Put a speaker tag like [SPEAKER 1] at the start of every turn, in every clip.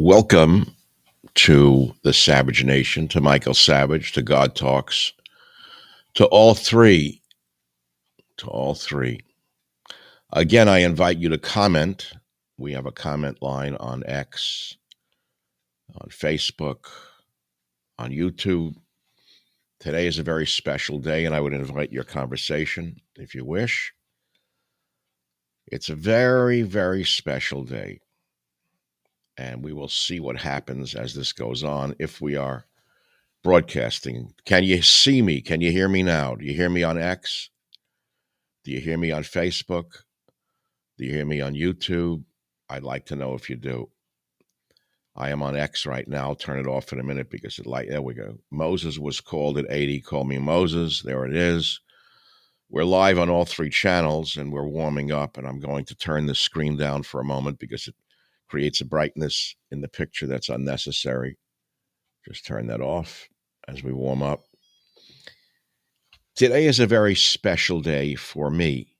[SPEAKER 1] Welcome to the Savage Nation, to Michael Savage, to God Talks, to all three, to all three. Again, I invite you to comment. We have a comment line on X, on Facebook, on YouTube. Today is a very special day, and I would invite your conversation if you wish. It's a very, very special day, and we will see what happens as this goes on if we are broadcasting. Can you see me? Can you hear me now? Do you hear me on X? Do you hear me on Facebook? Do you hear me on YouTube? I'd like to know if you do. I am on X right now. I'll turn it off in a minute because there we go. Moses was called at 80. Call me Moses. There it is. We're live on all three channels and we're warming up, and I'm going to turn the screen down for a moment because it creates a brightness in the picture that's unnecessary. Just turn that off as we warm up. Today is a very special day for me.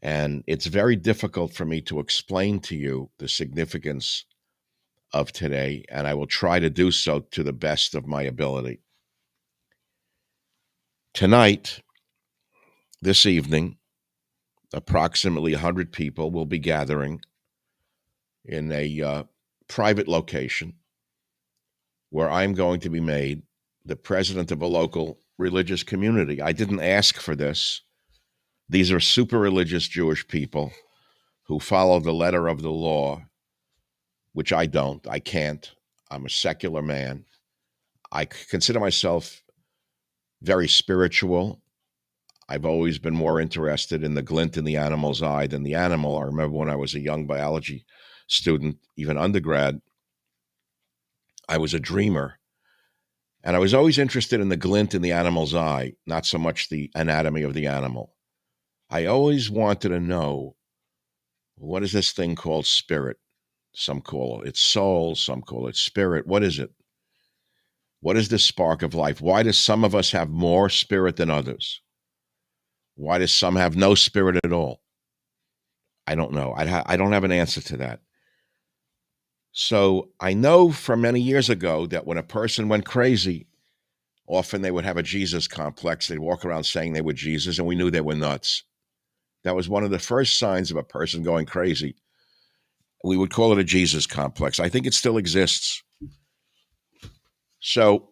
[SPEAKER 1] And it's very difficult for me to explain to you the significance of today, and I will try to do so to the best of my ability. Tonight, this evening, approximately 100 people will be gathering in a private location where I'm going to be made the president of a local religious community. I didn't ask for this. These are super religious Jewish people who follow the letter of the law, which I don't. I can't. I'm a secular man. I consider myself very spiritual. I've always been more interested in the glint in the animal's eye than the animal. I remember when I was a young biology student, even undergrad, I was a dreamer. And I was always interested in the glint in the animal's eye, not so much the anatomy of the animal. I always wanted to know, what is this thing called spirit? Some call it soul, some call it spirit. What is it? What is the spark of life? Why do some of us have more spirit than others? Why do some have no spirit at all? I don't know. I don't have an answer to that. So I know from many years ago that when a person went crazy, often they would have a Jesus complex. They'd walk around saying they were Jesus, and we knew they were nuts. That was one of the first signs of a person going crazy. We would call it a Jesus complex. I think it still exists. So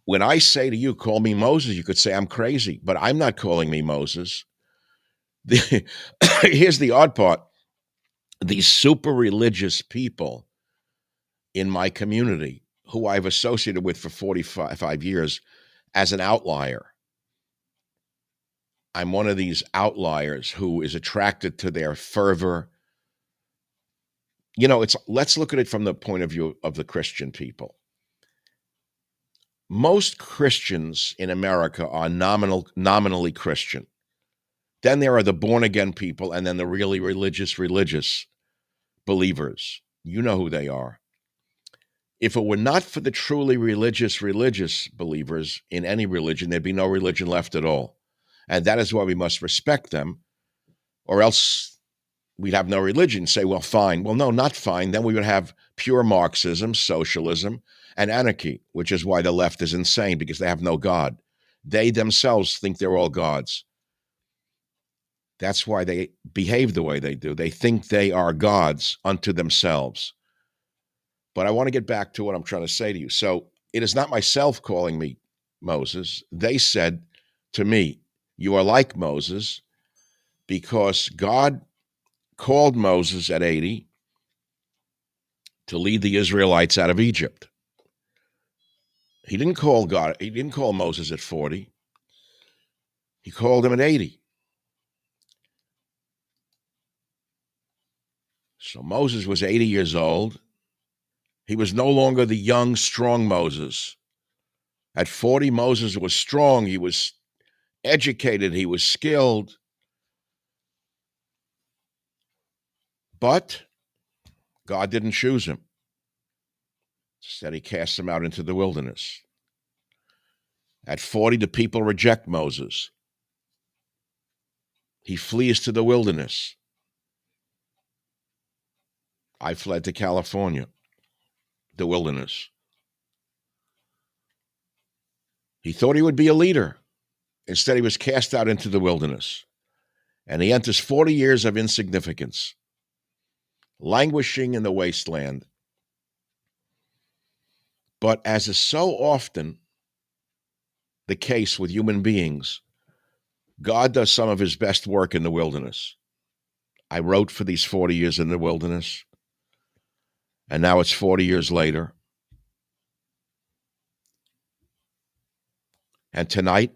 [SPEAKER 1] when I say to you, call me Moses, you could say I'm crazy, but I'm not calling me Moses. Here's the odd part. These super religious people in my community who I've associated with for 45 years as an outlier. I'm one of these outliers who is attracted to their fervor. Let's look at it from the point of view of the Christian people. Most Christians in America are nominally Christian. Then there are the born-again people, and then the really religious believers. You know who they are. If it were not for the truly religious believers in any religion, there'd be no religion left at all. And that is why we must respect them, or else we'd have no religion. Say, well, fine. Well, no, not fine. Then we would have pure Marxism, socialism, and anarchy, which is why the left is insane, because they have no God. They themselves think they're all gods. That's why they behave the way they do. They think they are gods unto themselves. But I want to get back to what I'm trying to say to you. So it is not myself calling me Moses. They said to me, you are like Moses because God called Moses at 80 to lead the Israelites out of Egypt. He didn't call Moses at 40. He called him at 80. So Moses was 80 years old. He was no longer the young, strong Moses. At 40, Moses was strong. He was educated. He was skilled. But God didn't choose him. Instead, he cast him out into the wilderness. At 40, the people reject Moses. He flees to the wilderness. I fled to California, the wilderness. He thought he would be a leader. Instead, he was cast out into the wilderness. And he enters 40 years of insignificance, languishing in the wasteland. But as is so often the case with human beings, God does some of his best work in the wilderness. I wrote for these 40 years in the wilderness, and now it's 40 years later. And tonight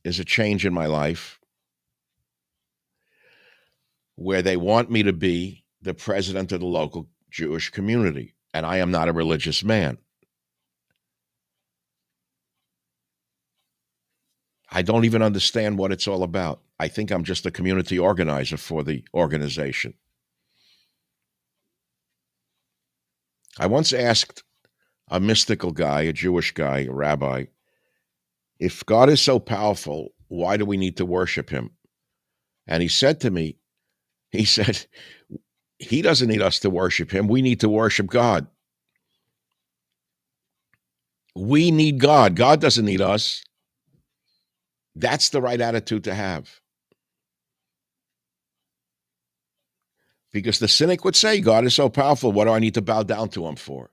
[SPEAKER 1] is a change in my life where they want me to be the president of the local Jewish community, and I am not a religious man. I don't even understand what it's all about. I think I'm just a community organizer for the organization. I once asked a mystical guy, a Jewish guy, a rabbi, if God is so powerful, why do we need to worship him? And he said to me, he said, he doesn't need us to worship him. We need to worship God. We need God. God doesn't need us. That's the right attitude to have. Because the cynic would say, God is so powerful, what do I need to bow down to him for?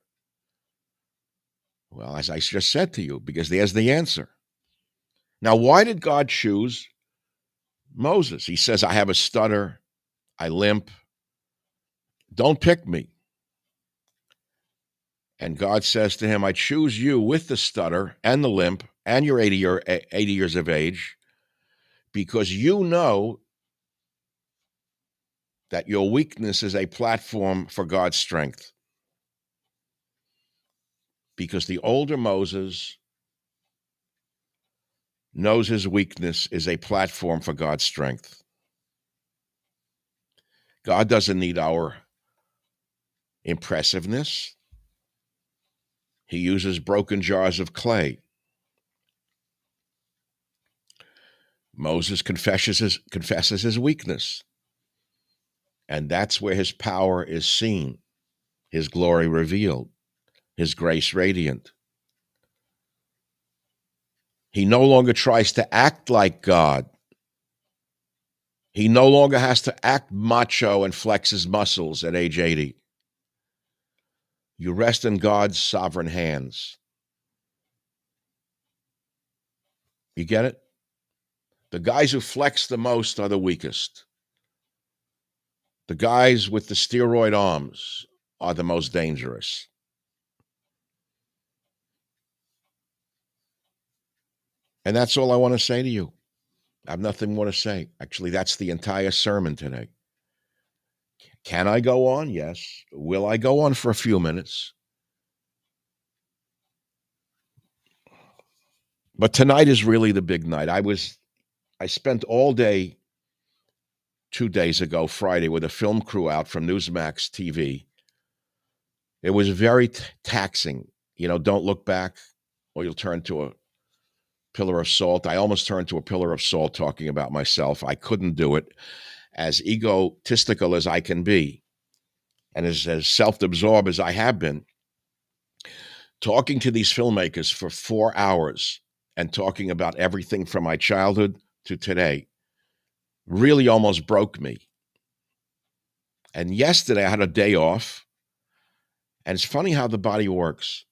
[SPEAKER 1] Well, as I just said to you, because there's the answer. Now, why did God choose Moses? He says, I have a stutter, I limp, don't pick me. And God says to him, I choose you with the stutter and the limp and your 80 years of age, because you know that your weakness is a platform for God's strength. Because the older Moses knows his weakness is a platform for God's strength. God doesn't need our impressiveness. He uses broken jars of clay. Moses confesses his weakness. And that's where his power is seen, his glory revealed, his grace radiant. He no longer tries to act like God. He no longer has to act macho and flex his muscles at age 80. You rest in God's sovereign hands. You get it? The guys who flex the most are the weakest. The guys with the steroid arms are the most dangerous. And that's all I want to say to you. I have nothing more to say. Actually, that's the entire sermon today. Can I go on? Yes. Will I go on for a few minutes? But tonight is really the big night. I spent all day 2 days ago, Friday, with a film crew out from Newsmax TV. It was very taxing. Don't look back or you'll turn to a pillar of salt. I almost turned to a pillar of salt talking about myself. I couldn't do it. As egotistical as I can be and as self-absorbed as I have been, talking to these filmmakers for 4 hours and talking about everything from my childhood to today really almost broke me. And yesterday I had a day off. And it's funny how the body works.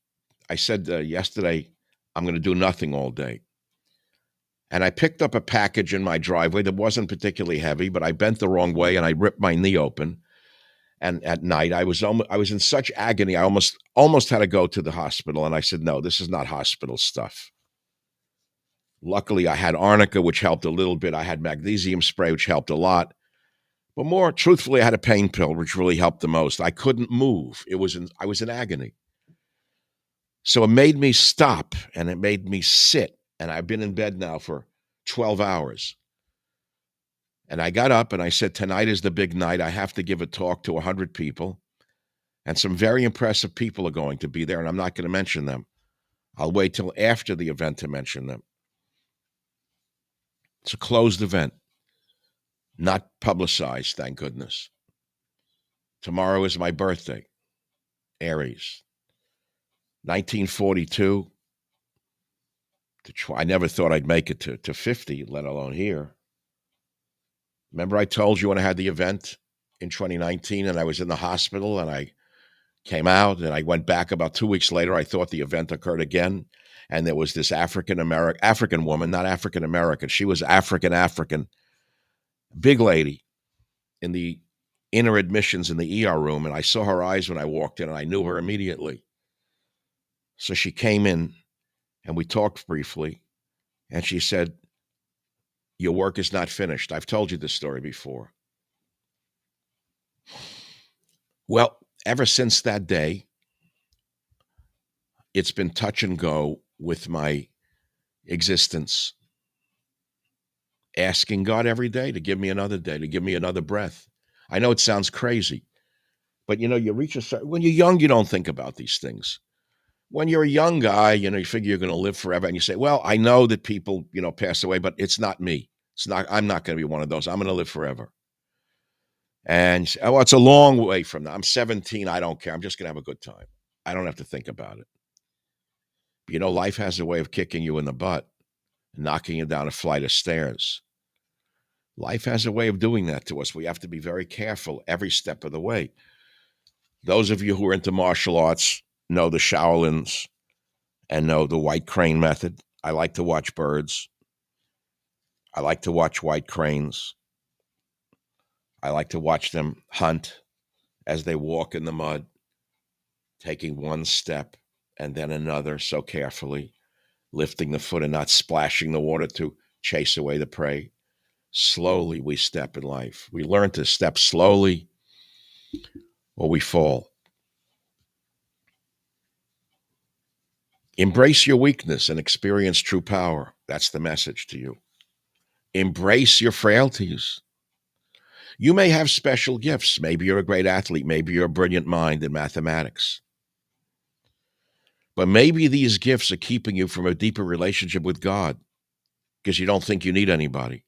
[SPEAKER 1] I said yesterday, I'm going to do nothing all day. And I picked up a package in my driveway that wasn't particularly heavy, but I bent the wrong way and I ripped my knee open. And at night, I was in such agony, I almost had to go to the hospital. And I said, no, this is not hospital stuff. Luckily, I had arnica, which helped a little bit. I had magnesium spray, which helped a lot. But more truthfully, I had a pain pill, which really helped the most. I couldn't move. I was in agony. So it made me stop and it made me sit. And I've been in bed now for 12 hours. And I got up and I said, tonight is the big night. I have to give a talk to 100 people. And some very impressive people are going to be there. And I'm not going to mention them. I'll wait till after the event to mention them. It's a closed event, not publicized, thank goodness. Tomorrow is my birthday, Aries. 1942 I never thought I'd make it to 50, let alone here. Remember I told you when I had the event in 2019 and I was in the hospital and I came out and I went back about 2 weeks later. I thought the event occurred again. And there was this African woman, not African American. She was African, big lady in the inner admissions in the ER room. And I saw her eyes when I walked in and I knew her immediately. So she came in and we talked briefly. And she said, "Your work is not finished." I've told you this story before. Well, ever since that day, it's been touch and go with my existence, asking God every day to give me another day, to give me another breath. I know it sounds crazy, but you reach a certain, when you're young, you don't think about these things. When you're a young guy, you figure you're going to live forever and you say, well, I know that people, pass away, but it's not me. I'm not going to be one of those. I'm going to live forever. And oh, it's a long way from that. I'm 17. I don't care. I'm just going to have a good time. I don't have to think about it. But, life has a way of kicking you in the butt, knocking you down a flight of stairs. Life has a way of doing that to us. We have to be very careful every step of the way. Those of you who are into martial arts know the Shaolins and know the white crane method. I like to watch birds. I like to watch white cranes. I like to watch them hunt as they walk in the mud, taking one step and then another so carefully, lifting the foot and not splashing the water to chase away the prey. Slowly we step in life. We learn to step slowly or we fall. Embrace your weakness and experience true power. That's the message to you. Embrace your frailties. You may have special gifts. Maybe you're a great athlete. Maybe you're a brilliant mind in mathematics. But maybe these gifts are keeping you from a deeper relationship with God because you don't think you need anybody.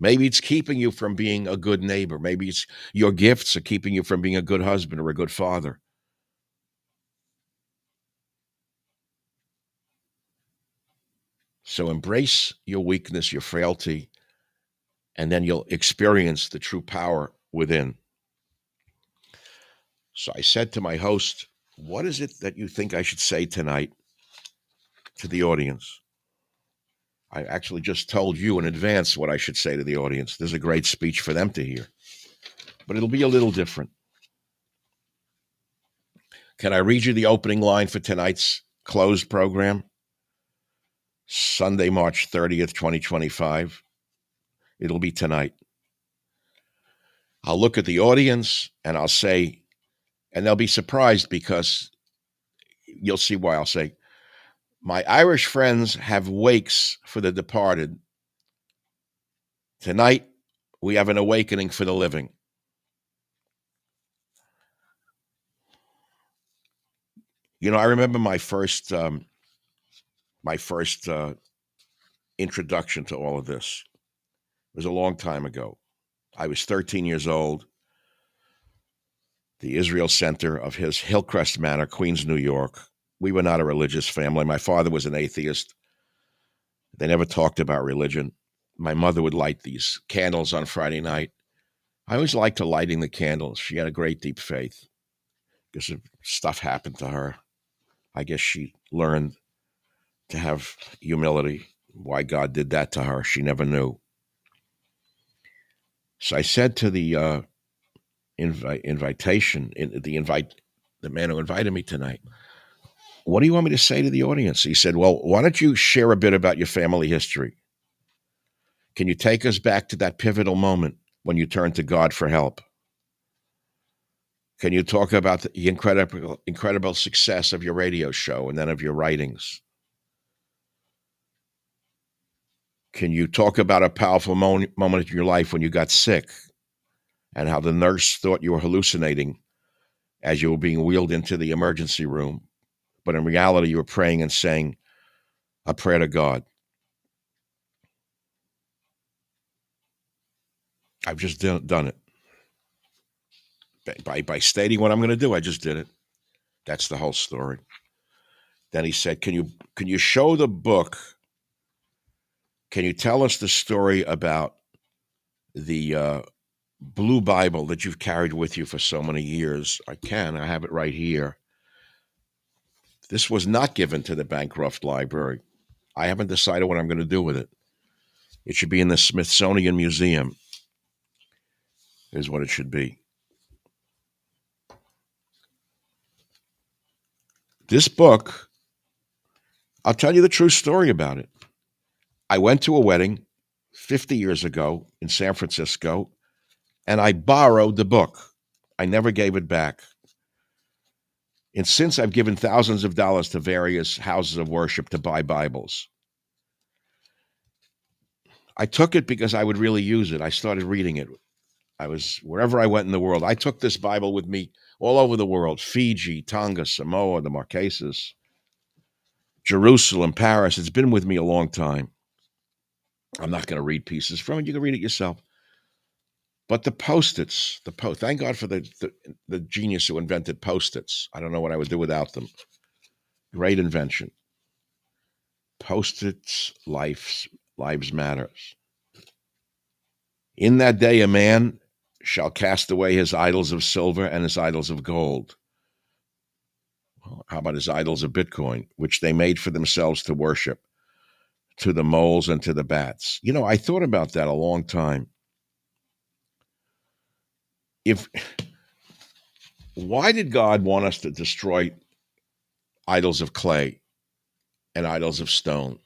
[SPEAKER 1] Maybe it's keeping you from being a good neighbor. Maybe it's your gifts are keeping you from being a good husband or a good father. So embrace your weakness, your frailty, and then you'll experience the true power within. So I said to my host, what is it that you think I should say tonight to the audience? I actually just told you in advance what I should say to the audience. There's a great speech for them to hear, but it'll be a little different. Can I read you the opening line for tonight's closed program? Sunday, March 30th, 2025. It'll be tonight. I'll look at the audience and I'll say, and they'll be surprised because you'll see why. I'll say, my Irish friends have wakes for the departed. Tonight, we have an awakening for the living. I remember my first introduction to all of this. It was a long time ago. I was 13 years old. The Israel Center of his Hillcrest Manor, Queens, New York. We were not a religious family. My father was an atheist. They never talked about religion. My mother would light these candles on Friday night. I always liked her lighting the candles. She had a great deep faith because stuff happened to her. I guess she learned to have humility. Why God did that to her, she never knew. So I said to the the man who invited me tonight, what do you want me to say to the audience? He said, well, why don't you share a bit about your family history? Can you take us back to that pivotal moment when you turned to God for help? Can you talk about the incredible success of your radio show and then of your writings? Can you talk about a powerful moment in your life when you got sick and how the nurse thought you were hallucinating as you were being wheeled into the emergency room, but in reality you were praying and saying a prayer to God? I've just done it. by stating what I'm going to do. I just did it. That's the whole story. Then he said, can you show the book? Can you tell us the story about the blue Bible that you've carried with you for so many years? I can. I have it right here. This was not given to the Bancroft Library. I haven't decided what I'm going to do with it. It should be in the Smithsonian Museum, is what it should be. This book, I'll tell you the true story about it. I went to a wedding 50 years ago in San Francisco, and I borrowed the book. I never gave it back. And since I've given thousands of dollars to various houses of worship to buy Bibles, I took it because I would really use it. I started reading it. I was, wherever I went in the world, I took this Bible with me all over the world: Fiji, Tonga, Samoa, the Marquesas, Jerusalem, Paris. It's been with me a long time. I'm not going to read pieces from it. You can read it yourself. But the Post-its, thank God for the genius who invented Post-its. I don't know what I would do without them. Great invention. Post-its, lives matters. In that day, a man shall cast away his idols of silver and his idols of gold. Well, how about his idols of Bitcoin, which they made for themselves to worship, to the moles and to the bats? You know, I thought about that a long time. Why did God want us to destroy idols of clay and idols of stone?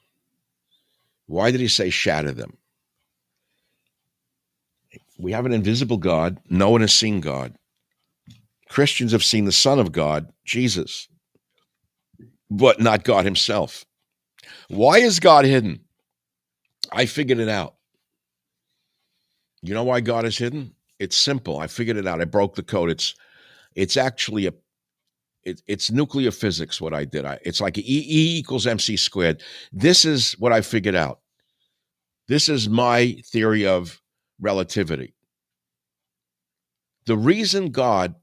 [SPEAKER 1] Why did he say shatter them? We have an invisible God. No one has seen God. Christians have seen the Son of God, Jesus, but not God himself. Why is God hidden? I figured it out. You know why God is hidden? It's simple. I figured it out. I broke the code. It's actually it's nuclear physics. What I did. It's like E equals MC squared. This is what I figured out. This is my theory of relativity. The reason God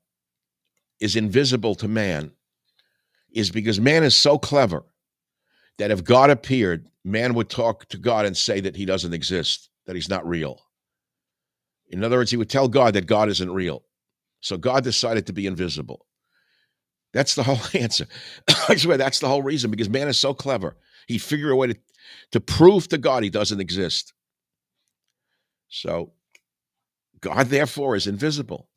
[SPEAKER 1] is invisible to man is because man is so clever that if God appeared, man would talk to God and say that he doesn't exist, that he's not real. In other words, he would tell God that God isn't real. So God decided to be invisible. That's the whole answer. I swear that's the whole reason, because man is so clever. He figured a way to prove to God he doesn't exist. So God, therefore, is invisible.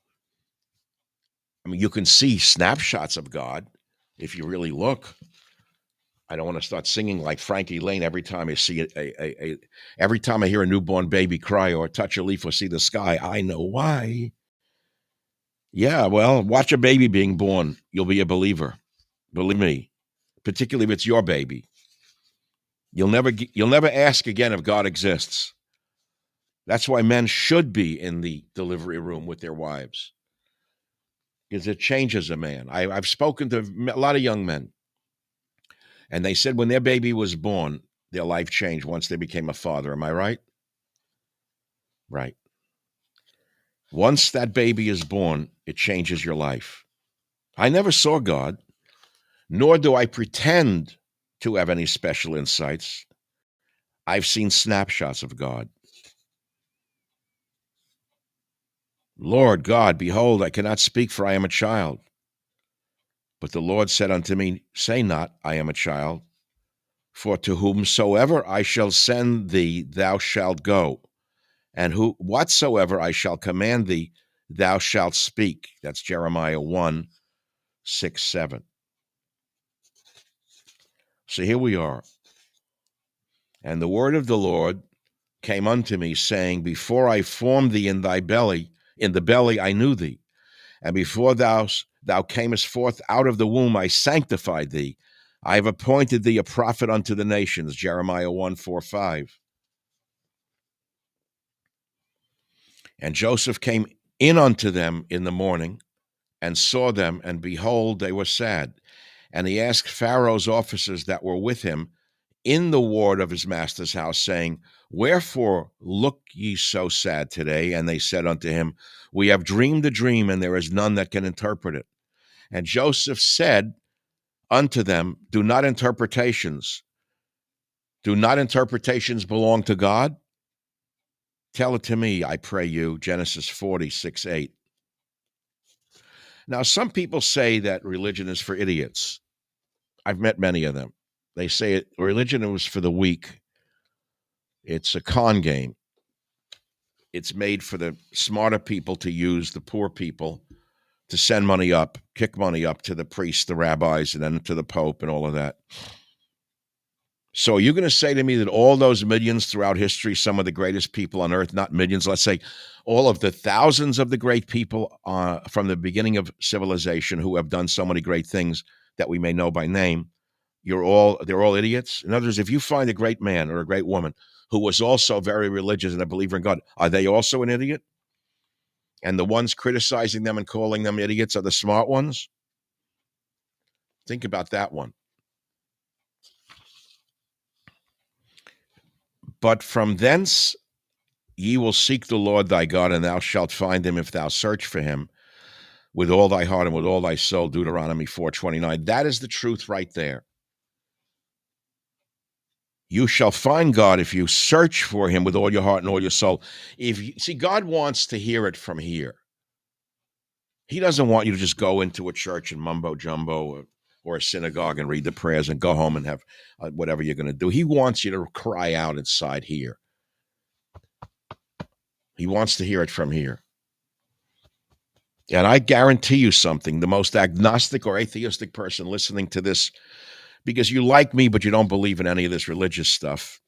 [SPEAKER 1] I mean, you can see snapshots of God if you really look. I don't want to start singing like Frankie Lane every time I see every time I hear a newborn baby cry or touch a leaf or see the sky. I know why. Yeah, well, watch a baby being born. You'll be a believer. Believe me, particularly if it's your baby. You'll never ask again if God exists. That's why men should be in the delivery room with their wives, because it changes a man. I've spoken to a lot of young men, and they said when their baby was born, their life changed once they became a father. Am I right? Right. Once that baby is born, it changes your life. I never saw God, nor do I pretend to have any special insights. I've seen snapshots of God. Lord God, behold, I cannot speak, for I am a child. But the Lord said unto me, say not, I am a child, for to whomsoever I shall send thee, thou shalt go, and whatsoever I shall command thee, thou shalt speak. That's Jeremiah 1, 6, 7. So here we are. And the word of the Lord came unto me, saying, before I formed thee in the belly I knew thee. And before thou camest forth out of the womb, I sanctified thee. I have appointed thee a prophet unto the nations. Jeremiah 1, 4, 5. And Joseph came in unto them in the morning and saw them, and behold, they were sad. And he asked Pharaoh's officers that were with him in the ward of his master's house, saying, Wherefore look ye so sad today? And they said unto him, We have dreamed a dream, and there is none that can interpret it. And Joseph said unto them, Do not interpretations belong to God? Tell it to me, I pray you. Genesis 46:8. Now, some people say that religion is for idiots. I've met many of them. They say religion was for the weak. It's a con game. It's made for the smarter people to use the poor people to send money up, kick money up to the priests, the rabbis, and then to the Pope and all of that. So are you going to say to me that all those millions throughout history, some of the greatest people on earth, not millions, let's say all of the thousands of the great people from the beginning of civilization who have done so many great things that we may know by name, they're all idiots? In other words, if you find a great man or a great woman who was also very religious and a believer in God, are they also an idiot? And the ones criticizing them and calling them idiots are the smart ones? Think about that one. But from thence ye will seek the Lord thy God, and thou shalt find him if thou search for him with all thy heart and with all thy soul, Deuteronomy 4:29. That is the truth right there. You shall find God if you search for him with all your heart and all your soul. See, God wants to hear it from here. He doesn't want you to just go into a church and mumbo jumbo or a synagogue and read the prayers and go home and have whatever you're going to do. He wants you to cry out inside here. He wants to hear it from here. And I guarantee you something, the most agnostic or atheistic person listening to this, because you like me, but you don't believe in any of this religious stuff,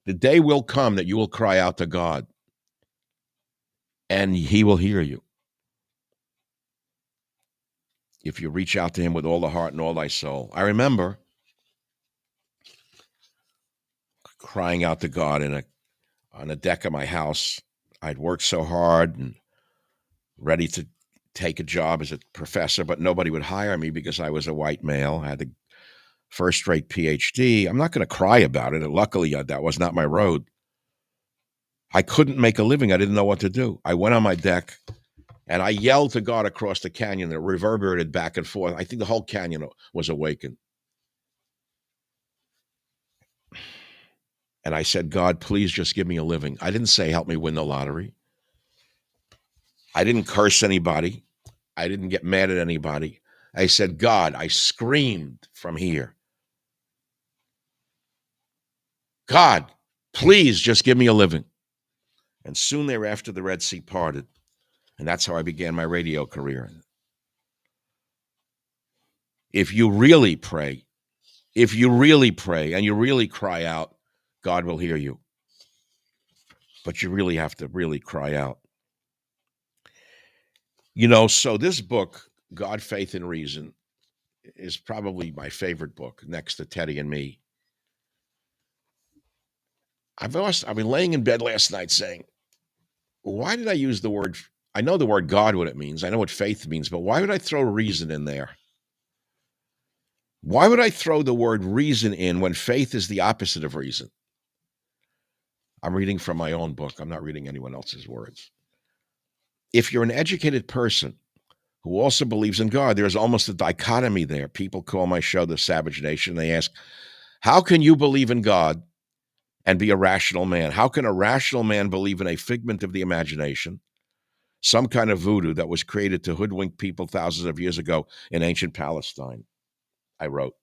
[SPEAKER 1] the day will come that you will cry out to God and he will hear you. If you reach out to him with all the heart and all thy soul. I remember crying out to God on a deck of my house. I'd worked so hard and ready to take a job as a professor, but nobody would hire me because I was a white male. I had the first-rate PhD. I'm not going to cry about it. And luckily, that was not my road. I couldn't make a living. I didn't know what to do. I went on my deck, and I yelled to God across the canyon that reverberated back and forth. I think the whole canyon was awakened. And I said, God, please just give me a living. I didn't say, help me win the lottery. I didn't curse anybody. I didn't get mad at anybody. I said, God, I screamed from here. God, please just give me a living. And soon thereafter, the Red Sea parted. And that's how I began my radio career. If you really pray, and you really cry out, God will hear you. But you really have to really cry out. So this book, God, Faith, and Reason, is probably my favorite book next to Teddy and Me. I've been laying in bed last night saying, why did I use the word? I know the word God, what it means. I know what faith means, but why would I throw reason in there? Why would I throw the word reason in when faith is the opposite of reason? I'm reading from my own book. I'm not reading anyone else's words. If you're an educated person who also believes in God, there's almost a dichotomy there. People call my show The Savage Nation. They ask, how can you believe in God and be a rational man? How can a rational man believe in a figment of the imagination, some kind of voodoo that was created to hoodwink people thousands of years ago in ancient Palestine? I wrote.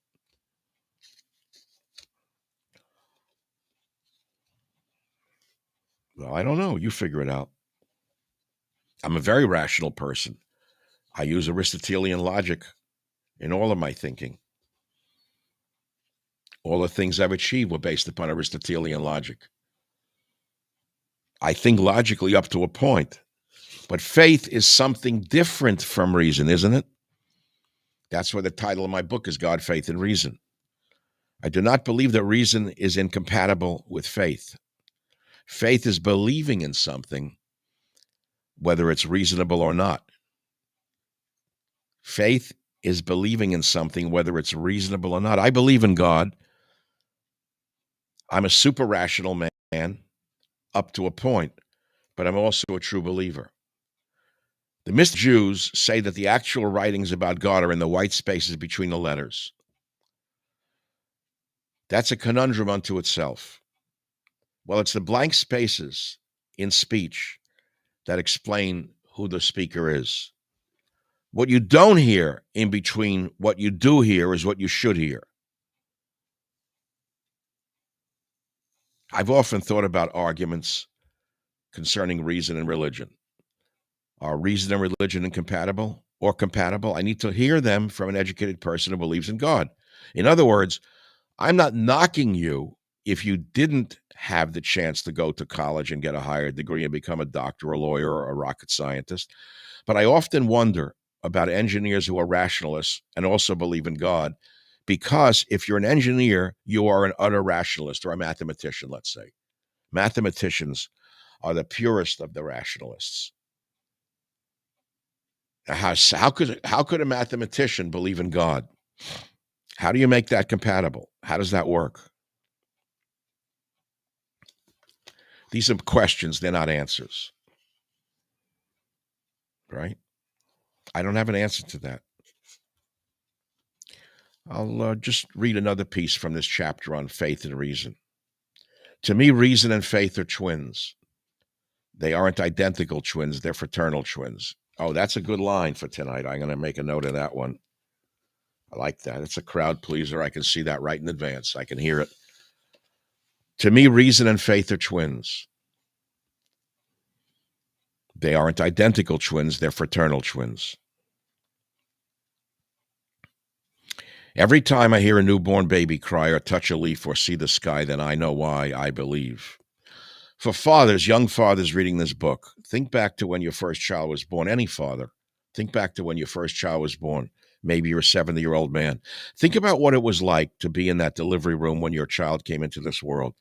[SPEAKER 1] Well, I don't know. You figure it out. I'm a very rational person. I use Aristotelian logic in all of my thinking. All the things I've achieved were based upon Aristotelian logic. I think logically up to a point. But faith is something different from reason, isn't it? That's why the title of my book is God, Faith, and Reason. I do not believe that reason is incompatible with faith. Faith is believing in something, whether it's reasonable or not. Faith is believing in something, whether it's reasonable or not. I believe in God. I'm a super rational man up to a point, but I'm also a true believer. The Mystic Jews say that the actual writings about God are in the white spaces between the letters. That's a conundrum unto itself. Well, it's the blank spaces in speech that explain who the speaker is. What you don't hear in between what you do hear is what you should hear. I've often thought about arguments concerning reason and religion. Are reason and religion incompatible or compatible? I need to hear them from an educated person who believes in God. In other words, I'm not knocking you if you didn't have the chance to go to college and get a higher degree and become a doctor, a lawyer, or a rocket scientist. But I often wonder about engineers who are rationalists and also believe in God, because if you're an engineer, you are an utter rationalist or a mathematician, let's say. Mathematicians are the purest of the rationalists. How could a mathematician believe in God? How do you make that compatible? How does that work? These are questions, they're not answers, right? I don't have an answer to that. I'll just read another piece from this chapter on faith and reason. To me, reason and faith are twins. They aren't identical twins, they're fraternal twins. Oh, that's a good line for tonight. I'm going to make a note of that one. I like that. It's a crowd pleaser. I can see that right in advance. I can hear it. To me, reason and faith are twins. They aren't identical twins, they're fraternal twins. Every time I hear a newborn baby cry or touch a leaf or see the sky, then I know why I believe. For fathers, young fathers reading this book, think back to when your first child was born. Any father, think back to when your first child was born. Maybe you're a 70-year-old man. Think about what it was like to be in that delivery room when your child came into this world.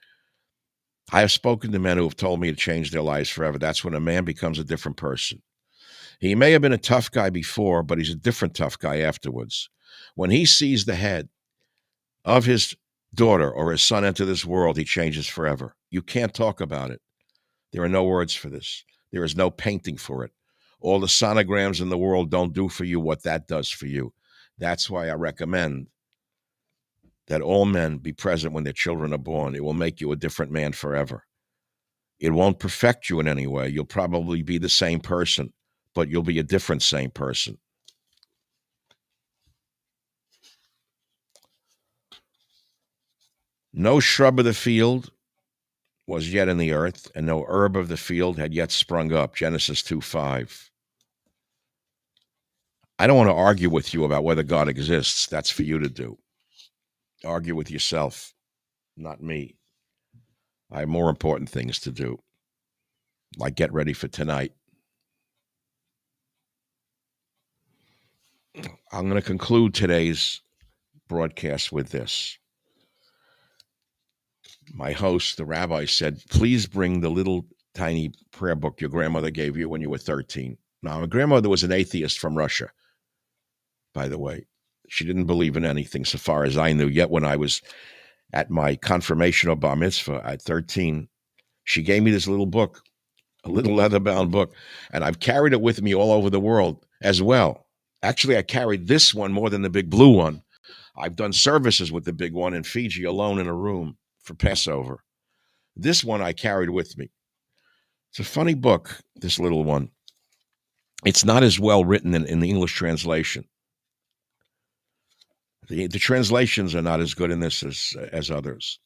[SPEAKER 1] I have spoken to men who have told me to change their lives forever. That's when a man becomes a different person. He may have been a tough guy before, but he's a different tough guy afterwards. When he sees the head of his daughter or his son enter this world, he changes forever. You can't talk about it. There are no words for this. There is no painting for it. All the sonograms in the world don't do for you what that does for you. That's why I recommend that all men be present when their children are born. It will make you a different man forever. It won't perfect you in any way. You'll probably be the same person, but you'll be a different same person. No shrub of the field was yet in the earth, and no herb of the field had yet sprung up. Genesis 2:5. I don't want to argue with you about whether God exists. That's for you to do. Argue with yourself, not me. I have more important things to do, like get ready for tonight. I'm going to conclude today's broadcast with this. My host, the rabbi, said, please bring the little tiny prayer book your grandmother gave you when you were 13. Now, my grandmother was an atheist from Russia, by the way. She didn't believe in anything so far as I knew. Yet when I was at my confirmation or bar mitzvah at 13, she gave me this little book, a little leather-bound book, and I've carried it with me all over the world as well. Actually, I carried this one more than the big blue one. I've done services with the big one in Fiji alone in a room for Passover. This one I carried with me. It's a funny book, this little one. It's not as well written in the English translation. The translations are not as good in this as others.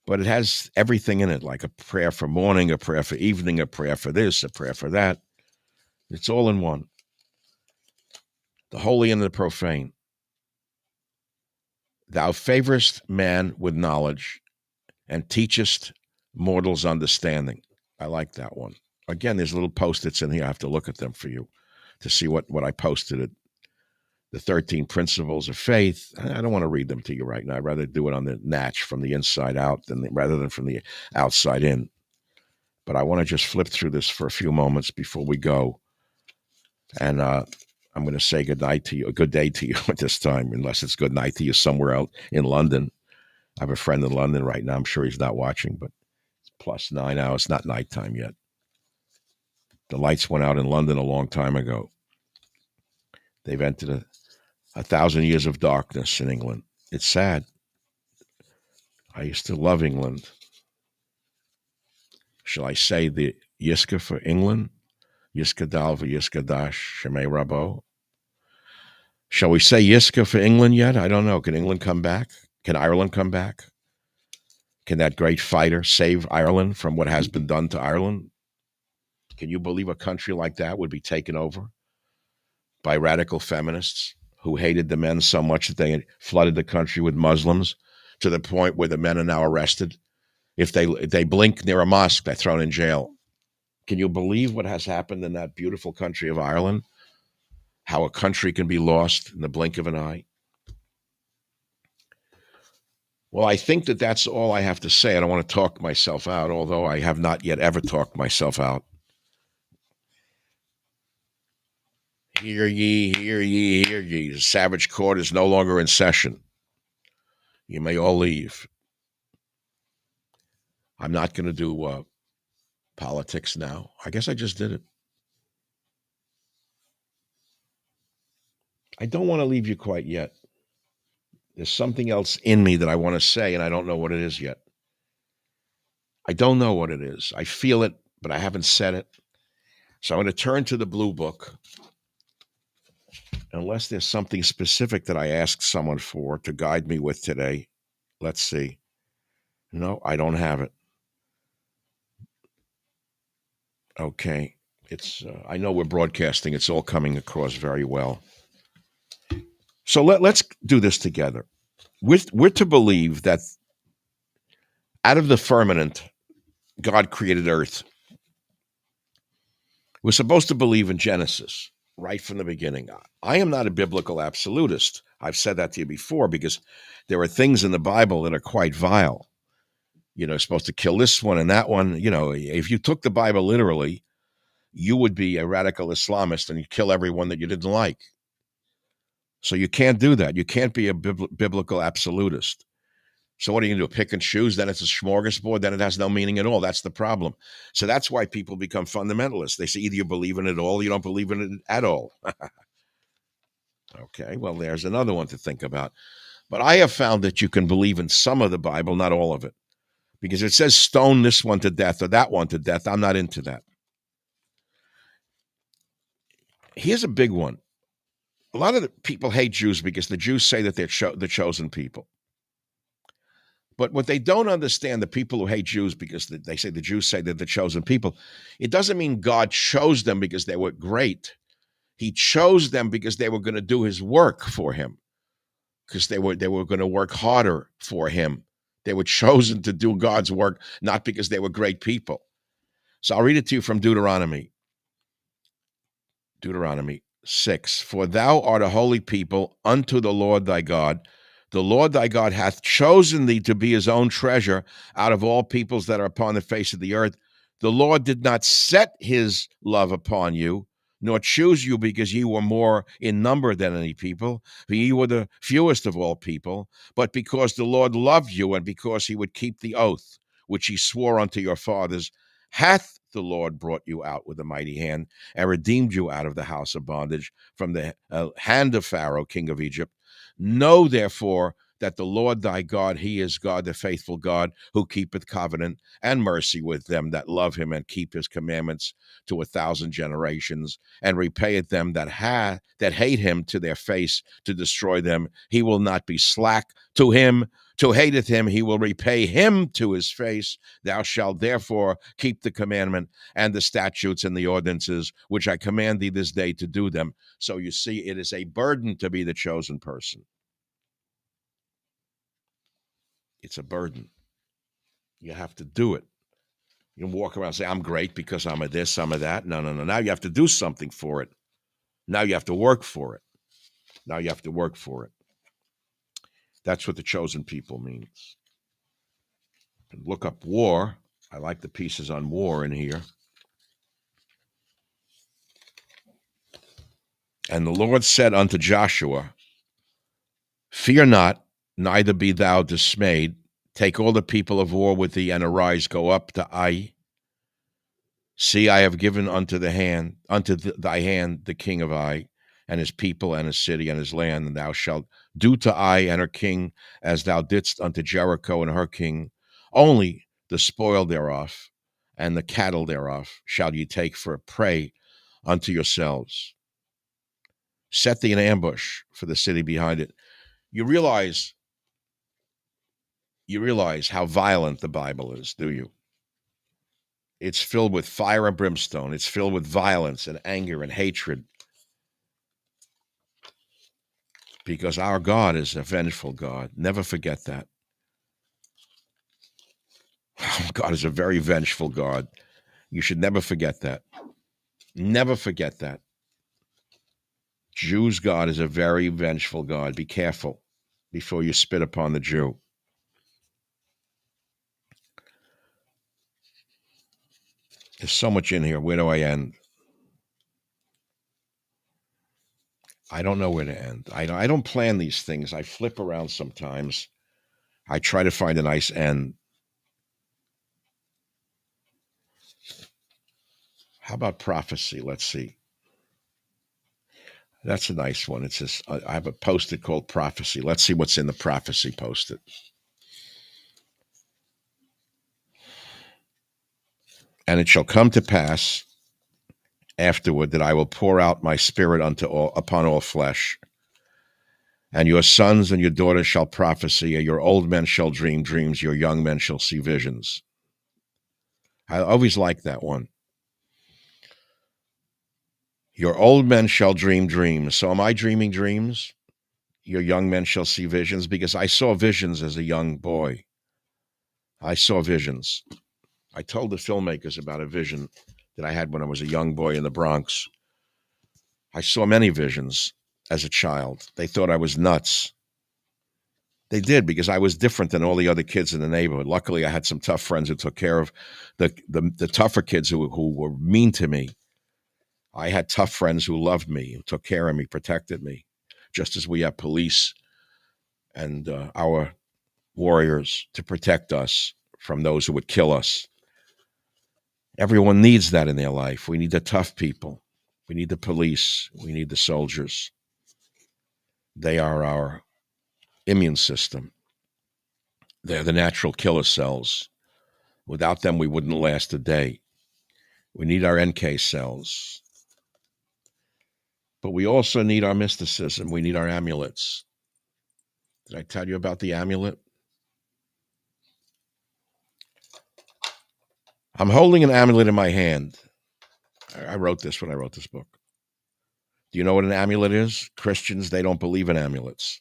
[SPEAKER 1] But it has everything in it, like a prayer for morning, a prayer for evening, a prayer for this, a prayer for that. It's all in one. The holy and the profane. Thou favorest man with knowledge and teachest mortals understanding. I like that one. Again, there's little Post-its in here. I have to look at them for you to see what I posted it. The 13 principles of faith. I don't want to read them to you right now. I'd rather do it on the natch from the inside out rather than from the outside in. But I want to just flip through this for a few moments before we go. And I'm going to say good night to you, a good day to you at this time, unless it's good night to you somewhere out in London. I have a friend in London right now. I'm sure he's not watching, but it's +9 hours. It's not nighttime yet. The lights went out in London a long time ago. They've entered a 1,000 years of darkness in England. It's sad. I used to love England. Shall I say the Yiska for England? Yiska Dalva, Yiska Dash, Shemay Rabo. Shall we say Yiska for England yet? I don't know. Can England come back? Can Ireland come back? Can that great fighter save Ireland from what has been done to Ireland? Can you believe a country like that would be taken over by radical feminists who hated the men so much that they had flooded the country with Muslims to the point where the men are now arrested? If they blink near a mosque, they're thrown in jail. Can you believe what has happened in that beautiful country of Ireland? How a country can be lost in the blink of an eye? Well, I think that that's all I have to say. I don't want to talk myself out, although I have not yet ever talked myself out. Hear ye, hear ye, hear ye. The Savage Court is no longer in session. You may all leave. I'm not going to do politics now. I guess I just did it. I don't want to leave you quite yet. There's something else in me that I want to say, and I don't know what it is yet. I don't know what it is. I feel it, but I haven't said it. So I'm going to turn to the blue book. Unless there's something specific that I asked someone for to guide me with today. Let's see. No, I don't have it. Okay. It's I know we're broadcasting. It's all coming across very well. So let's do this together. We're to believe that out of the firmament, God created earth. We're supposed to believe in Genesis right from the beginning. I am not a biblical absolutist. I've said that to you before because there are things in the Bible that are quite vile. You know, supposed to kill this one and that one. You know, if you took the Bible literally, you would be a radical Islamist and you'd kill everyone that you didn't like. So you can't do that. You can't be a biblical absolutist. So what are you going to do? Pick and choose? Then it's a smorgasbord. Then it has no meaning at all. That's the problem. So that's why people become fundamentalists. They say either you believe in it all, or you don't believe in it at all. Okay, well, there's another one to think about. But I have found that you can believe in some of the Bible, not all of it. Because it says stone this one to death or that one to death. I'm not into that. Here's a big one. A lot of the people hate Jews because the Jews say that they're the chosen people. But what they don't understand, the people who hate Jews because they say the Jews say they're the chosen people, it doesn't mean God chose them because they were great. He chose them because they were going to do his work for him, because they were going to work harder for him. They were chosen to do God's work, not because they were great people. So I'll read it to you from Deuteronomy 6. For thou art a holy people unto the Lord thy God. The Lord thy God hath chosen thee to be his own treasure out of all peoples that are upon the face of the earth. The Lord did not set his love upon you, nor choose you because ye were more in number than any people, for ye were the fewest of all people, but because the Lord loved you, and because he would keep the oath which he swore unto your fathers, hath the Lord brought you out with a mighty hand, and redeemed you out of the house of bondage from the hand of Pharaoh, king of Egypt. Know therefore that the Lord thy God, he is God, the faithful God, who keepeth covenant and mercy with them that love him and keep his commandments to 1,000 generations, and repayeth them that hate him to their face to destroy them. He will not be slack to him who hateth him, he will repay him to his face. Thou shalt therefore keep the commandment and the statutes and the ordinances which I command thee this day to do them. So you see, it is a burden to be the chosen person. It's a burden. You have to do it. You can walk around and say, I'm great because I'm a this, I'm a that. No. Now you have to do something for it. Now you have to work for it. Now you have to work for it. That's what the chosen people means. And look up war. I like the pieces on war in here. And the Lord said unto Joshua, fear not, neither be thou dismayed, Take all the people of war with thee, and arise, go up to Ai. See, I have given thy hand the king of Ai, and his people, and his city, and his land, and thou shalt do to Ai and her king as thou didst unto Jericho and her king. Only the spoil thereof and the cattle thereof shall ye take for a prey unto yourselves. Set thee an ambush for the city behind it. You realize how violent the Bible is, do you? It's filled with fire and brimstone. It's filled with violence and anger and hatred, because our God is a vengeful God. Never forget that. God is a very vengeful God. You should never forget that. Never forget that. Jews' God is a very vengeful God. Be careful before you spit upon the Jew. There's so much in here. Where do I end? I don't know where to end. I don't plan these things. I flip around sometimes. I try to find a nice end. How about prophecy? Let's see. That's a nice one. It's just, I have a post-it called prophecy. Let's see what's in the prophecy post-it. And it shall come to pass afterward that I will pour out my spirit upon all flesh. And your sons and your daughters shall prophesy, your old men shall dream dreams, your young men shall see visions. I always like that one. Your old men shall dream dreams. So am I dreaming dreams? Your young men shall see visions, because I saw visions as a young boy. I saw visions. I told the filmmakers about a vision that I had when I was a young boy in the Bronx. I saw many visions as a child. They thought I was nuts. They did, because I was different than all the other kids in the neighborhood. Luckily, I had some tough friends who took care of the tougher kids who were mean to me. I had tough friends who loved me, who took care of me, protected me, just as we have police and our warriors to protect us from those who would kill us. Everyone needs that in their life. We need the tough people. We need the police. We need the soldiers. They are our immune system. They're the natural killer cells. Without them, we wouldn't last a day. We need our NK cells. But we also need our mysticism. We need our amulets. Did I tell you about the amulet? I'm holding an amulet in my hand. I wrote this when I wrote this book. Do you know what an amulet is? Christians, they don't believe in amulets.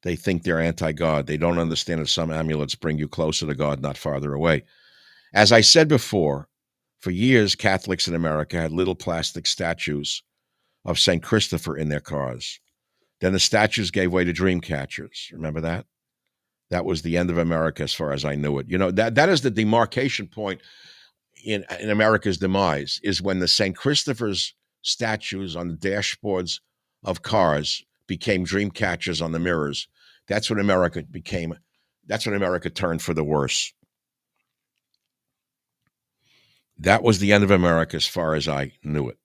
[SPEAKER 1] They think they're anti-God. They don't understand that some amulets bring you closer to God, not farther away. As I said before, for years, Catholics in America had little plastic statues of St. Christopher in their cars. Then the statues gave way to dream catchers. Remember that? That was the end of America as far as I knew it. You know, that is the demarcation point in America's demise, is when the St. Christopher's statues on the dashboards of cars became dream catchers on the mirrors. That's when America turned for the worse. That was the end of America as far as I knew it.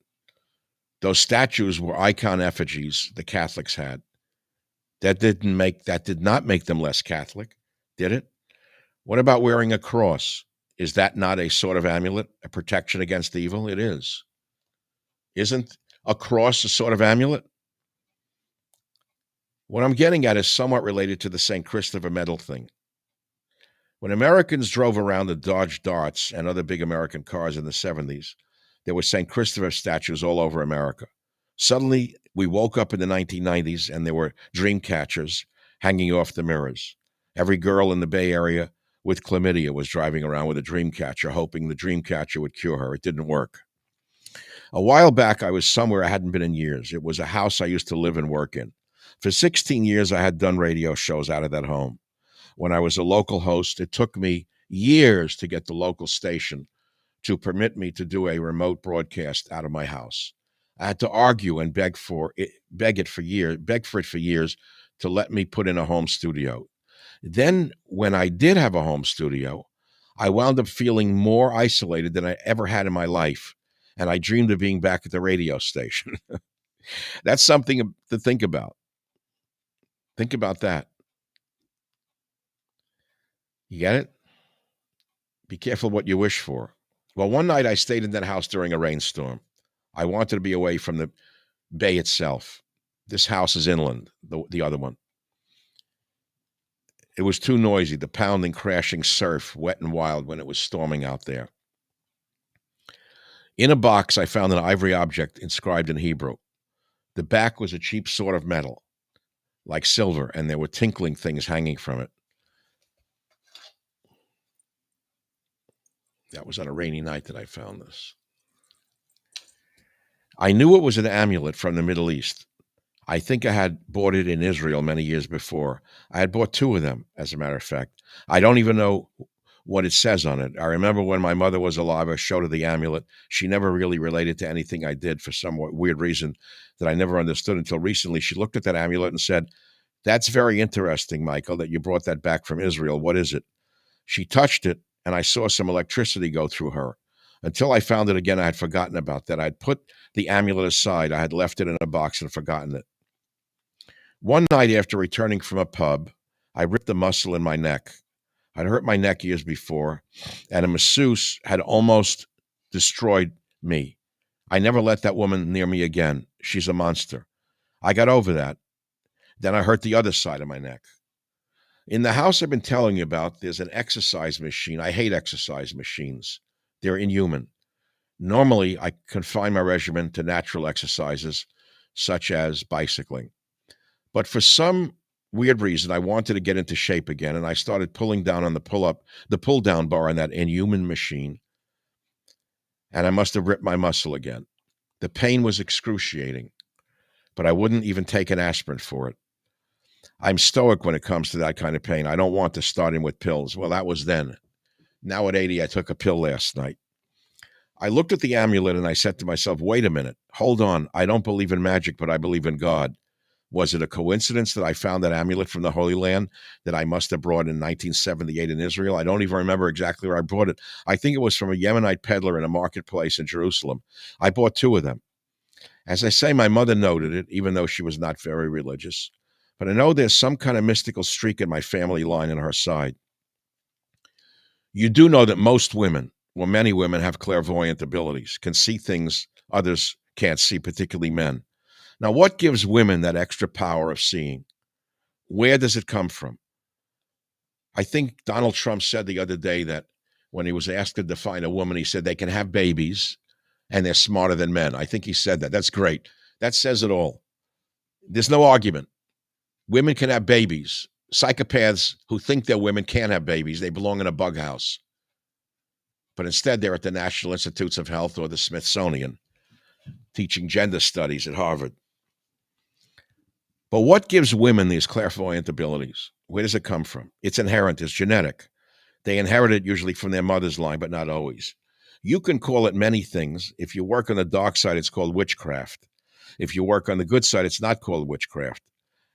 [SPEAKER 1] Those statues were icon effigies the Catholics had. That did not make them less Catholic, did it? What about wearing a cross? Is that not a sort of amulet, a protection against evil? It is. Isn't a cross a sort of amulet? What I'm getting at is somewhat related to the St. Christopher medal thing. When Americans drove around the Dodge Darts and other big American cars in the 70s, there were St. Christopher statues all over America. Suddenly, we woke up in the 1990s and there were dream catchers hanging off the mirrors. Every girl in the Bay Area with chlamydia was driving around with a dream catcher, hoping the dream catcher would cure her. It didn't work. A while back, I was somewhere I hadn't been in years. It was a house I used to live and work in. For 16 years, I had done radio shows out of that home. When I was a local host, it took me years to get the local station to permit me to do a remote broadcast out of my house. I had to argue and beg for it for years to let me put in a home studio. Then, when I did have a home studio, I wound up feeling more isolated than I ever had in my life. And I dreamed of being back at the radio station. That's something to think about. Think about that. You get it? Be careful what you wish for. Well, one night I stayed in that house during a rainstorm. I wanted to be away from the bay itself. This house is inland, the other one. It was too noisy, the pounding, crashing surf, wet and wild when it was storming out there. In a box, I found an ivory object inscribed in Hebrew. The back was a cheap sort of metal, like silver, and there were tinkling things hanging from it. That was on a rainy night that I found this. I knew it was an amulet from the Middle East. I think I had bought it in Israel many years before. I had bought two of them, as a matter of fact. I don't even know what it says on it. I remember when my mother was alive, I showed her the amulet. She never really related to anything I did for some weird reason that I never understood until recently. She looked at that amulet and said, "That's very interesting, Michael, that you brought that back from Israel. What is it?" She touched it, and I saw some electricity go through her. Until I found it again, I had forgotten about that. I'd put the amulet aside. I had left it in a box and forgotten it. One night after returning from a pub, I ripped a muscle in my neck. I'd hurt my neck years before, and a masseuse had almost destroyed me. I never let that woman near me again. She's a monster. I got over that. Then I hurt the other side of my neck. In the house I've been telling you about, there's an exercise machine. I hate exercise machines. They're inhuman. Normally, I confine my regimen to natural exercises, such as bicycling. But for some weird reason, I wanted to get into shape again, and I started pulling down on the pull down bar on that inhuman machine, and I must have ripped my muscle again. The pain was excruciating, but I wouldn't even take an aspirin for it. I'm stoic when it comes to that kind of pain. I don't want to start in with pills. Well, that was then. Now at 80, I took a pill last night. I looked at the amulet and I said to myself, wait a minute, hold on. I don't believe in magic, but I believe in God. Was it a coincidence that I found that amulet from the Holy Land that I must have brought in 1978 in Israel? I don't even remember exactly where I brought it. I think it was from a Yemenite peddler in a marketplace in Jerusalem. I bought two of them. As I say, my mother noted it, even though she was not very religious. But I know there's some kind of mystical streak in my family line on her side. You do know that most women, well, many women have clairvoyant abilities, can see things others can't see, particularly men. Now, what gives women that extra power of seeing? Where does it come from? I think Donald Trump said the other day that when he was asked to define a woman, he said they can have babies and they're smarter than men. I think he said that. That's great. That says it all. There's no argument. Women can have babies. Psychopaths who think they're women can't have babies. They belong in a bug house. But instead, they're at the National Institutes of Health or the Smithsonian teaching gender studies at Harvard. But what gives women these clairvoyant abilities? Where does it come from? It's inherent, it's genetic. They inherit it usually from their mother's line, but not always. You can call it many things. If you work on the dark side, it's called witchcraft. If you work on the good side, it's not called witchcraft.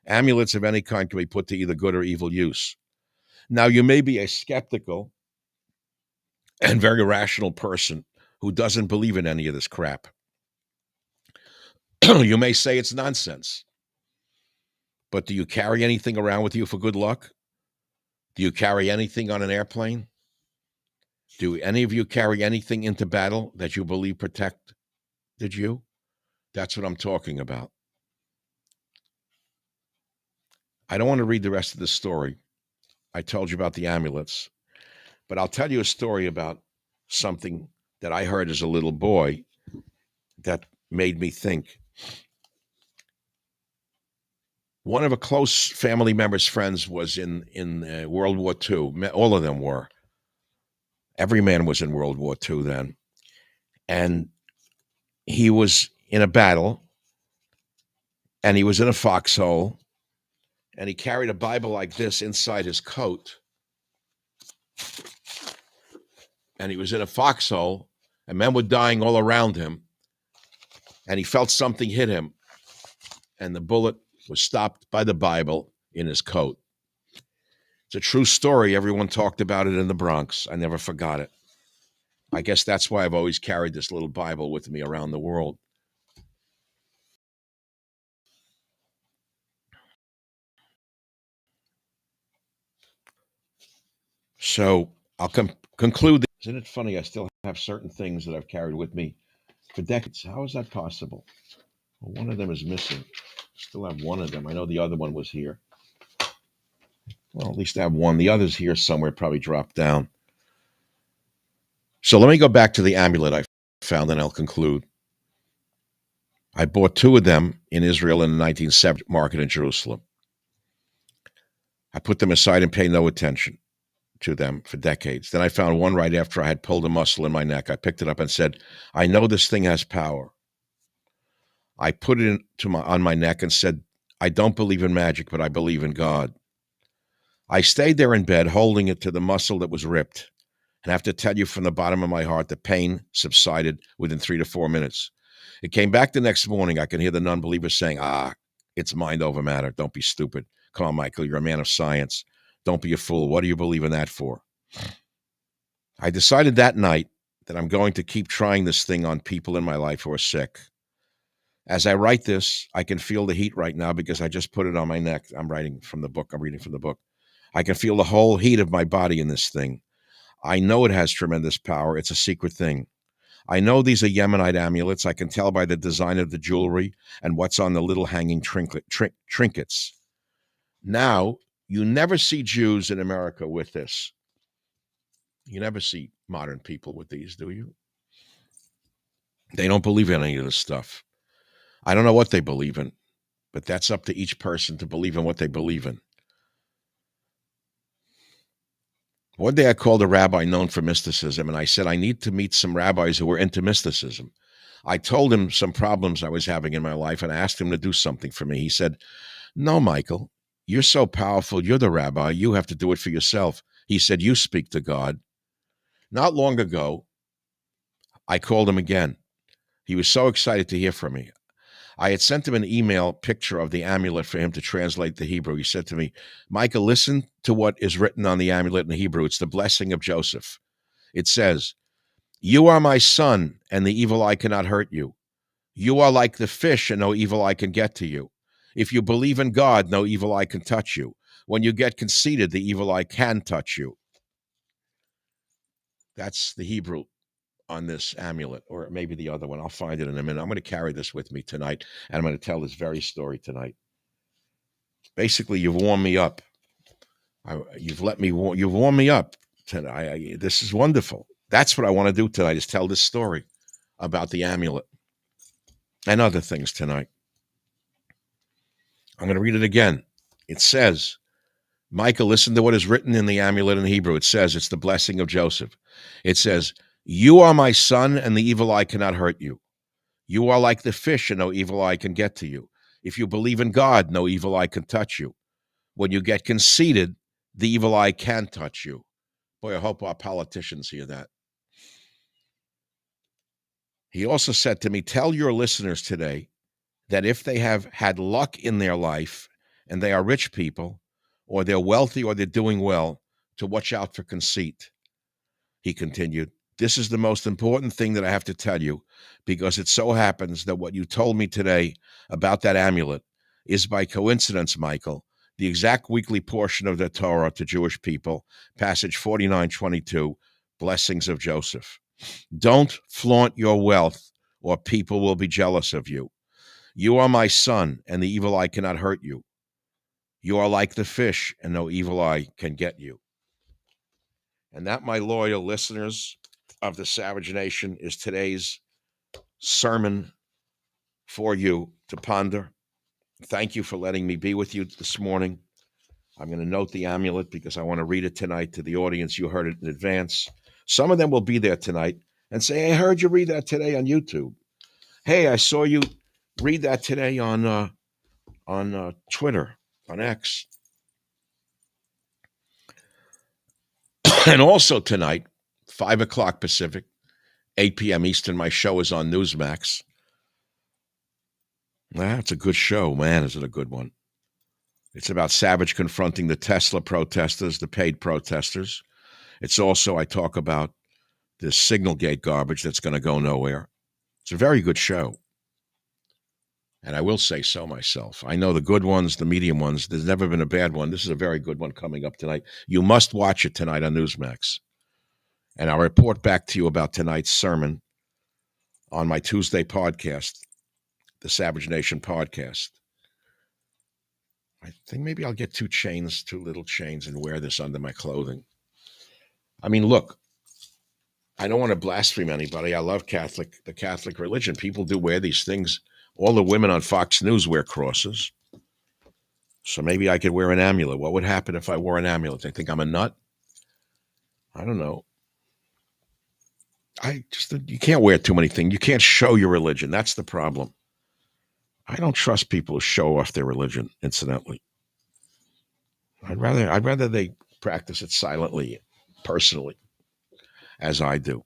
[SPEAKER 1] Amulets of any kind can be put to either good or evil use. Now, you may be a skeptical and very rational person who doesn't believe in any of this crap. You may say it's nonsense. But do you carry anything around with you for good luck? Do you carry anything on an airplane? Do any of you carry anything into battle that you believe protected you? That's what I'm talking about. I don't want to read the rest of the story. I told you about the amulets, but I'll tell you a story about something that I heard as a little boy that made me think. One of a close family member's friends was in World War II. All of them were. Every man was in World War II then. And he was in a battle, and he was in a foxhole, and he carried a Bible like this inside his coat. And he was in a foxhole, and men were dying all around him. And he felt something hit him, and the bullet was stopped by the Bible in his coat. It's a true story. Everyone talked about it in the Bronx. I never forgot it. I guess that's why I've always carried this little Bible with me around the world. So I'll conclude. Isn't it funny? I still have certain things that I've carried with me for decades. How is that possible? Well, one of them is missing. Still have one of them. I know the other one was here. Well, at least I have one. The other's here somewhere, probably dropped down. So let me go back to the amulet I found, and I'll conclude. I bought two of them in Israel in the 1970 market in Jerusalem. I put them aside and paid no attention to them for decades. Then I found one right after I had pulled a muscle in my neck. I picked it up and said, I know this thing has power. I put it on my neck and said, I don't believe in magic, but I believe in God. I stayed there in bed holding it to the muscle that was ripped. And I have to tell you from the bottom of my heart, the pain subsided within 3 to 4 minutes. It came back the next morning. I can hear the non-believer saying, it's mind over matter. Don't be stupid. Come on, Michael, you're a man of science. Don't be a fool. What do you believe in that for? I decided that night that I'm going to keep trying this thing on people in my life who are sick. As I write this, I can feel the heat right now because I just put it on my neck. I'm reading from the book. I can feel the whole heat of my body in this thing. I know it has tremendous power. It's a secret thing. I know these are Yemenite amulets. I can tell by the design of the jewelry and what's on the little hanging trinkets. Now, you never see Jews in America with this. You never see modern people with these, do you? They don't believe in any of this stuff. I don't know what they believe in, but that's up to each person to believe in what they believe in. One day I called a rabbi known for mysticism, and I said, I need to meet some rabbis who were into mysticism. I told him some problems I was having in my life, and I asked him to do something for me. He said, no, Michael, you're so powerful. You're the rabbi. You have to do it for yourself. He said, you speak to God. Not long ago, I called him again. He was so excited to hear from me. I had sent him an email picture of the amulet for him to translate the Hebrew. He said to me, Michael, listen to what is written on the amulet in Hebrew. It's the blessing of Joseph. It says, you are my son, and the evil eye cannot hurt you. You are like the fish, and no evil eye can get to you. If you believe in God, no evil eye can touch you. When you get conceited, the evil eye can touch you. That's the Hebrew on this amulet, or maybe the other one. I'll find it in a minute. I'm going to carry this with me tonight, and I'm going to tell this very story tonight. Basically, you've warmed me up. You've warmed me up tonight. This is wonderful. That's what I want to do tonight, is tell this story about the amulet and other things tonight. I'm going to read it again. It says, Michael, listen to what is written in the amulet in Hebrew. It says, it's the blessing of Joseph. It says, you are my son, and the evil eye cannot hurt you. You are like the fish, and no evil eye can get to you. If you believe in God, no evil eye can touch you. When you get conceited, the evil eye can touch you. Boy, I hope our politicians hear that. He also said to me, tell your listeners today that if they have had luck in their life and they are rich people, or they're wealthy, or they're doing well, to watch out for conceit. He continued, this is the most important thing that I have to tell you, because it so happens that what you told me today about that amulet is, by coincidence, Michael, the exact weekly portion of the Torah to Jewish people, passage 49:22, blessings of Joseph. Don't flaunt your wealth, or people will be jealous of you. You are my son, and the evil eye cannot hurt you. You are like the fish, and no evil eye can get you. And that, my loyal listeners of the Savage Nation, is today's sermon for you to ponder. Thank you for letting me be with you this morning. I'm going to note the amulet because I want to read it tonight to the audience. You heard it in advance. Some of them will be there tonight and say, hey, I heard you read that today on YouTube. Hey, I saw you read that today on Twitter, on X. And also tonight, 5 o'clock Pacific, 8 p.m. Eastern, my show is on Newsmax. That's a good show. Man, is it a good one. It's about Savage confronting the Tesla protesters, the paid protesters. It's also, I talk about this Signalgate garbage that's going to go nowhere. It's a very good show. And I will say so myself. I know the good ones, the medium ones. There's never been a bad one. This is a very good one coming up tonight. You must watch it tonight on Newsmax. And I'll report back to you about tonight's sermon on my Tuesday podcast, the Savage Nation podcast. I think maybe I'll get two little chains, and wear this under my clothing. I mean, look, I don't want to blaspheme anybody. I love the Catholic religion. People do wear these things. All the women on Fox News wear crosses. So maybe I could wear an amulet. What would happen if I wore an amulet? They think I'm a nut? I don't know. You can't wear too many things. You can't show your religion. That's the problem. I don't trust people who show off their religion, incidentally. I'd rather they practice it silently, personally, as I do.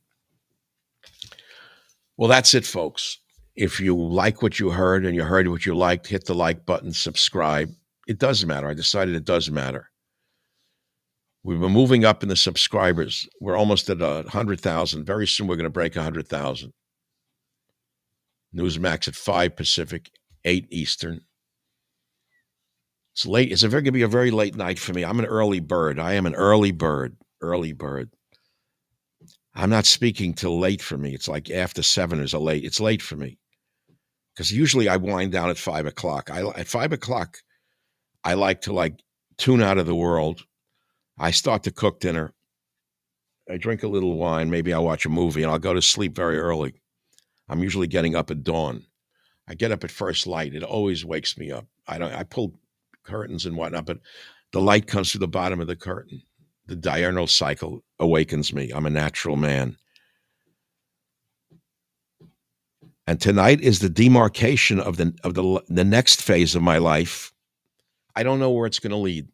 [SPEAKER 1] Well, that's it, folks. If you like what you heard and you heard what you liked, hit the like button, subscribe. It does matter. I decided it does matter. We've been moving up in the subscribers. We're almost at 100,000. Very soon we're going to break 100,000. Newsmax at 5 Pacific, 8 Eastern. It's late. It's going to be a very late night for me. I'm an early bird. I am an early bird. Early bird. I'm not speaking till late for me. It's like after 7 is a late. It's late for me. Because usually I wind down at 5 o'clock. At 5 o'clock, I like to tune out of the world. I start to cook dinner. I drink a little wine. Maybe I'll watch a movie, and I'll go to sleep very early. I'm usually getting up at dawn. I get up at first light. It always wakes me up. I pull curtains and whatnot, but the light comes through the bottom of the curtain. The diurnal cycle awakens me. I'm a natural man. And tonight is the demarcation of the next phase of my life. I don't know where it's going to lead.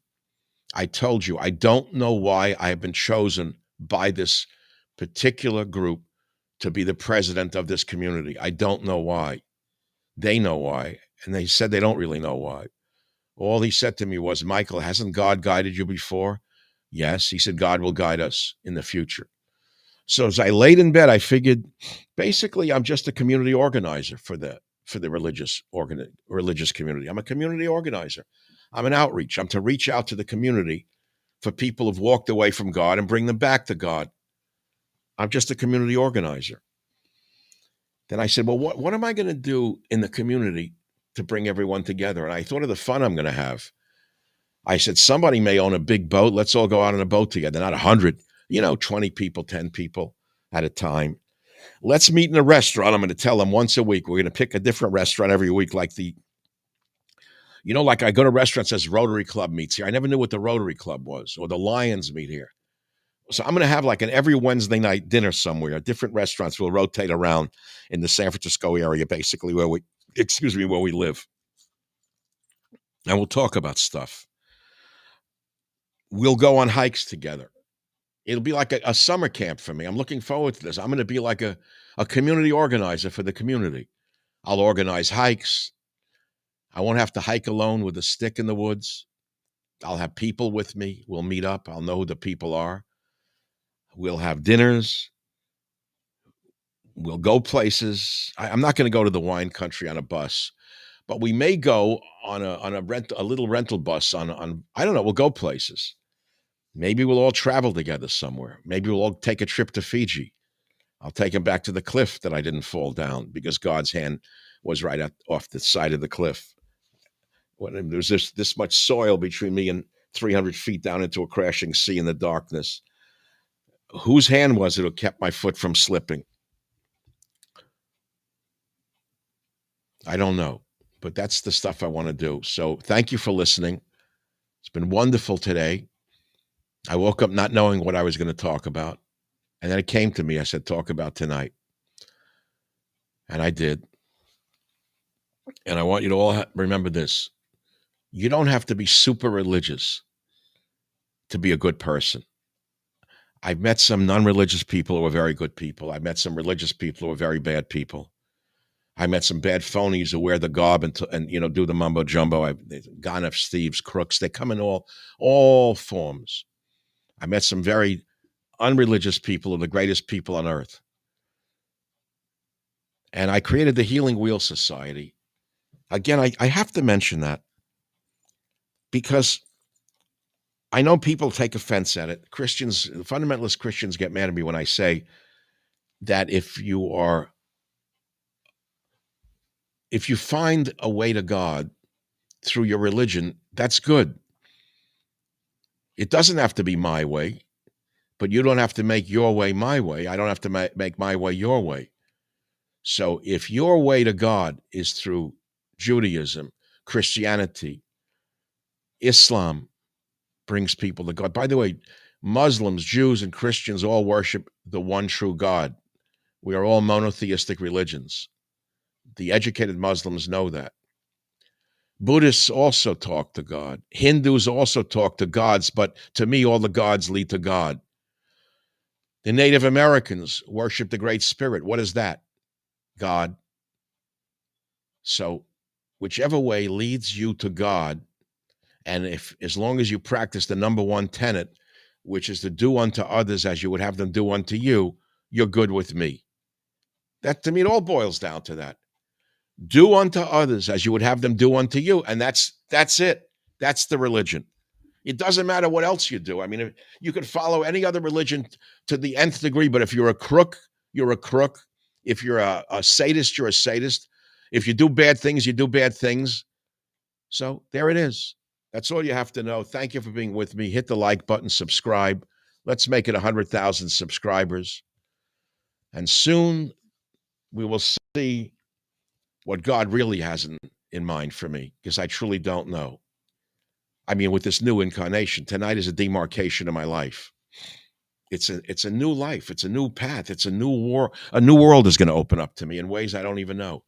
[SPEAKER 1] I told you, I don't know why I have been chosen by this particular group to be the president of this community. I don't know why. They know why. And they said they don't really know why. All he said to me was, Michael, hasn't God guided you before? Yes. He said, God will guide us in the future. So as I laid in bed, I figured basically I'm just a community organizer for the religious community. I'm a community organizer. I'm an outreach. I'm to reach out to the community for people who've walked away from God and bring them back to God. I'm just a community organizer. Then I said, well, what am I going to do in the community to bring everyone together? And I thought of the fun I'm going to have. I said, somebody may own a big boat. Let's all go out on a boat together. Not 100, 20 people, 10 people at a time. Let's meet in a restaurant. I'm going to tell them once a week. We're going to pick a different restaurant every week, like like I go to restaurants as Rotary Club meets here. I never knew what the Rotary Club was, or the Lions meet here. So I'm going to have like an every Wednesday night dinner somewhere. Different restaurants will rotate around in the San Francisco area, basically where we live. And we'll talk about stuff. We'll go on hikes together. It'll be like a summer camp for me. I'm looking forward to this. I'm going to be like a community organizer for the community. I'll organize hikes. I won't have to hike alone with a stick in the woods. I'll have people with me. We'll meet up. I'll know who the people are. We'll have dinners. We'll go places. I'm not going to go to the wine country on a bus, but we may go on a little rental bus on I don't know. We'll go places. Maybe we'll all travel together somewhere. Maybe we'll all take a trip to Fiji. I'll take him back to the cliff that I didn't fall down because God's hand was right off the side of the cliff. When there's this much soil between me and 300 feet down into a crashing sea in the darkness. Whose hand was it who kept my foot from slipping? I don't know, but that's the stuff I want to do. So thank you for listening. It's been wonderful today. I woke up not knowing what I was going to talk about. And then it came to me. I said, talk about tonight. And I did. And I want you to all remember this. You don't have to be super religious to be a good person. I've met some non-religious people who are very good people. I've met some religious people who are very bad people. I met some bad phonies who wear the garb and do the mumbo jumbo. I've gone up thieves, crooks. They come in all forms. I met some very unreligious people who are the greatest people on earth. And I created the Healing Wheel Society. Again, I have to mention that because I know people take offense at it. Christians, fundamentalist Christians get mad at me when I say that if you find a way to God through your religion, that's good. It doesn't have to be my way, but you don't have to make your way my way. I don't have to make my way your way. So if your way to God is through Judaism, Christianity, Islam brings people to God. By the way, Muslims, Jews, and Christians all worship the one true God. We are all monotheistic religions. The educated Muslims know that. Buddhists also talk to God. Hindus also talk to gods, but to me, all the gods lead to God. The Native Americans worship the Great Spirit. What is that? God. So, whichever way leads you to God, and as long as you practice the number one tenet, which is to do unto others as you would have them do unto you, you're good with me. That, to me, it all boils down to that. Do unto others as you would have them do unto you, and that's it. That's the religion. It doesn't matter what else you do. I mean, if you could follow any other religion to the nth degree, but if you're a crook, you're a crook. If you're a sadist, you're a sadist. If you do bad things, you do bad things. So there it is. That's all you have to know. Thank you for being with me. Hit the like button, subscribe. Let's make it 100,000 subscribers. And soon we will see what God really has in mind for me, because I truly don't know. I mean, with this new incarnation, tonight is a demarcation of my life. It's a new life. It's a new path. It's a new war. A new world is going to open up to me in ways I don't even know.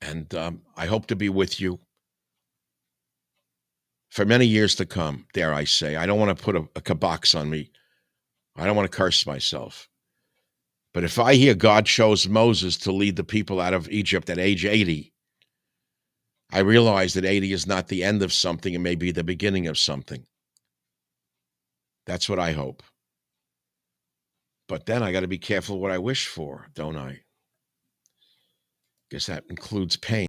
[SPEAKER 1] And I hope to be with you for many years to come, dare I say. I don't want to put a kabox on me. I don't want to curse myself. But if I hear God chose Moses to lead the people out of Egypt at age 80, I realize that 80 is not the end of something. It may be the beginning of something. That's what I hope. But then I got to be careful what I wish for, don't I? Guess that includes pain.